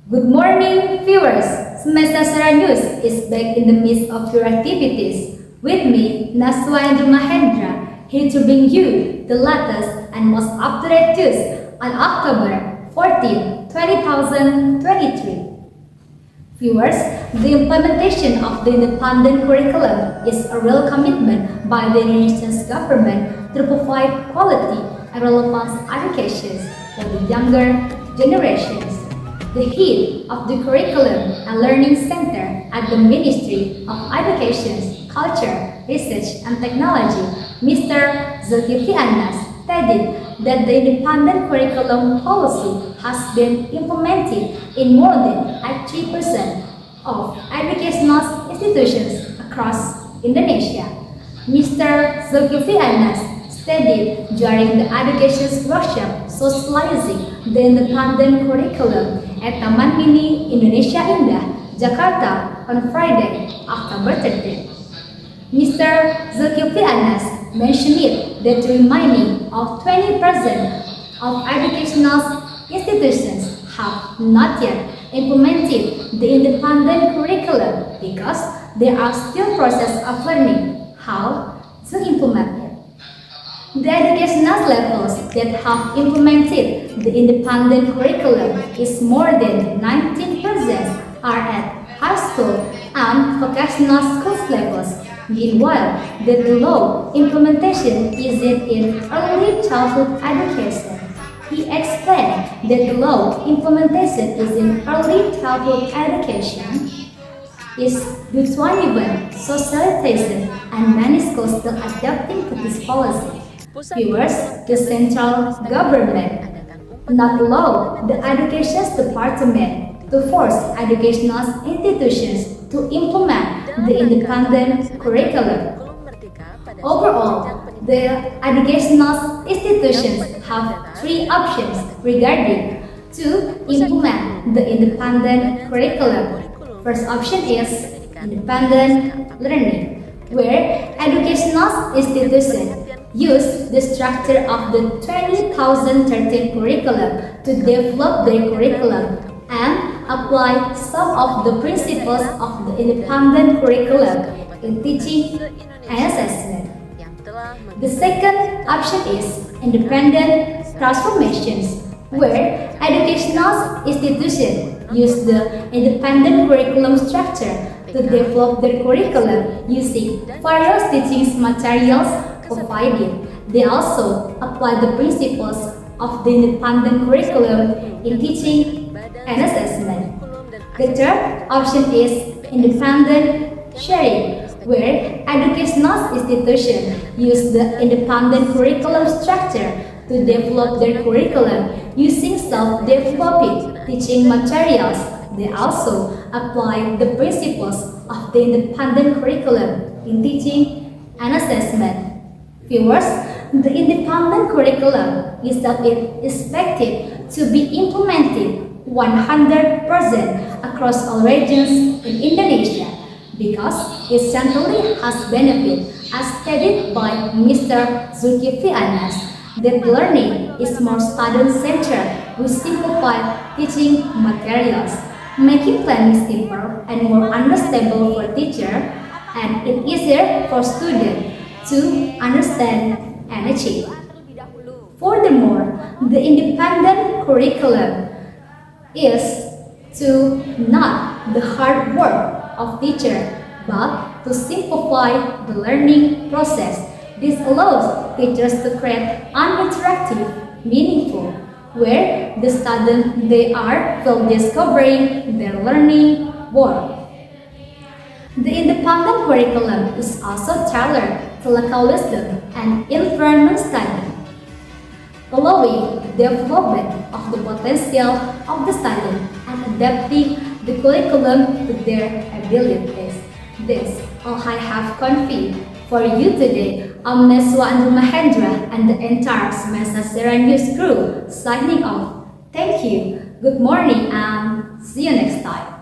Good morning, viewers. Semester Sera News is back in the midst of your activities. With me, Naswa and Mahendra, here to bring you the latest and most up-to-date news on October 14, 2023. Viewers, the implementation of the independent curriculum is a real commitment by the Indonesian government to provide quality and relevant education for the younger generations. The head of the Curriculum and Learning Center at the Ministry of Education, Culture, Research and Technology, Mr. Zulkifli Anas, stated that the independent curriculum policy has been implemented in more than 80% of educational institutions across Indonesia. Mr. Zulkifli Anas stated during the education workshop socializing the independent curriculum at Taman Mini Indonesia Indah, Jakarta on Friday, October 13. Mr. Zulkifli Anas mentioned that the remaining of 20% of educational institutions have not yet implemented the independent curriculum because there are still process of learning how to implement it. The educational levels that have implemented the independent curriculum is more than 19% are at high school and vocational schools levels. Meanwhile, the low implementation is in early childhood education. He explained that the low implementation is in early childhood education is due to uneven socialization and many schools still adapting to this policy. Viewers, the central government not allow the education department to force educational institutions to implement the independent curriculum. Overall, the educational institutions have three options regarding to implement the independent curriculum. First option is independent learning, where educational institutions use the structure of the 2013 curriculum to develop their curriculum and apply some of the principles of the independent curriculum in teaching and assessment. The second option is independent transformations, where educational institutions use the independent curriculum structure to develop their curriculum using various teaching materials provided. They also apply the principles of the independent curriculum in teaching and assessment. The third option is independent sharing, where educational institutions use the independent curriculum structure to develop their curriculum using self-developing teaching materials. They also apply the principles of the independent curriculum in teaching and assessment. Viewers, the independent curriculum is expected to be implemented 100% across all regions in Indonesia because it centrally has benefit, as stated by Mr. Zulkifli Anas, that learning is more student-centered with simplified teaching materials, making planning simpler and more understandable for teachers, and it easier for students to understand and achieve. Furthermore, the independent curriculum is to not the hard work of teacher, but to simplify the learning process. This allows teachers to create an interactive, meaningful, where the students they are still discovering their learning world. The independent curriculum is also tailored to local wisdom and environment study, allowing the development of the potential of the student and adapting the curriculum to their abilities. This all I have conveyed for you today. I'm Neswa and Mahendra and the entire Semester Sera News crew signing off. Thank you, good morning, and see you next time.